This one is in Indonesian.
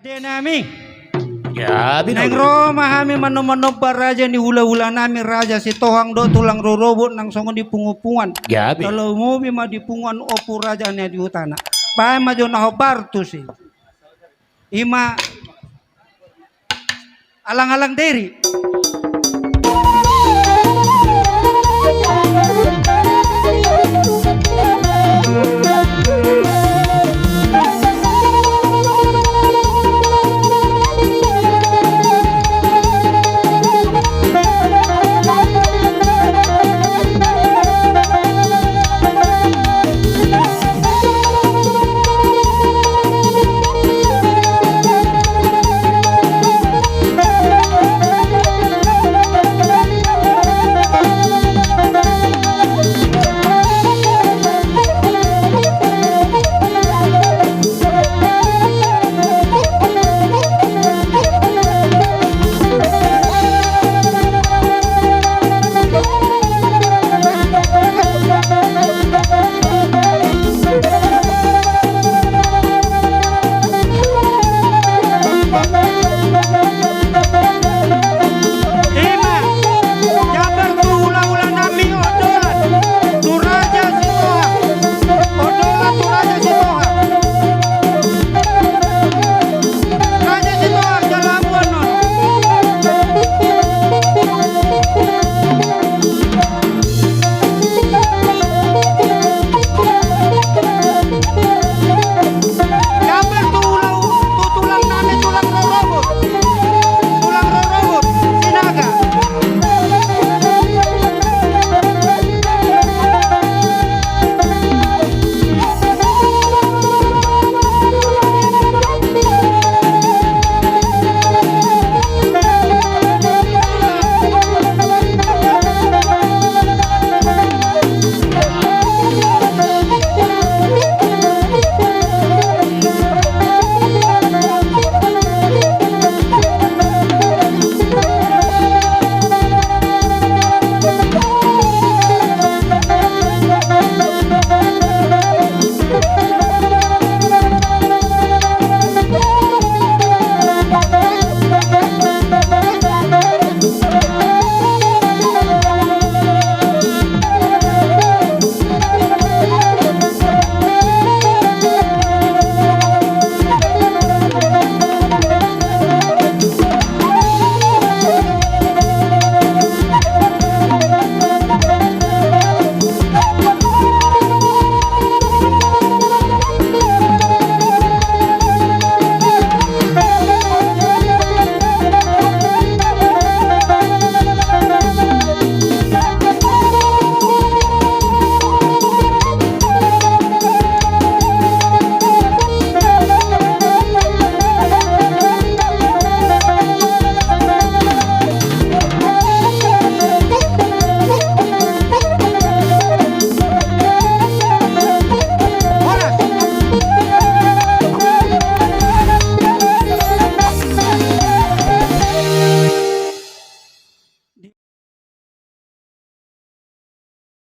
De nami. Grabe no. Negro mahami mano-mano pa raja ni hula-hula nami raja si tohang do tulang rorobot nang songon di pungupungan. Grabe. Kalau mo ma dipungan opo raja ni di utana. Bahay majo na hobarto si. Ima alang-alang deri.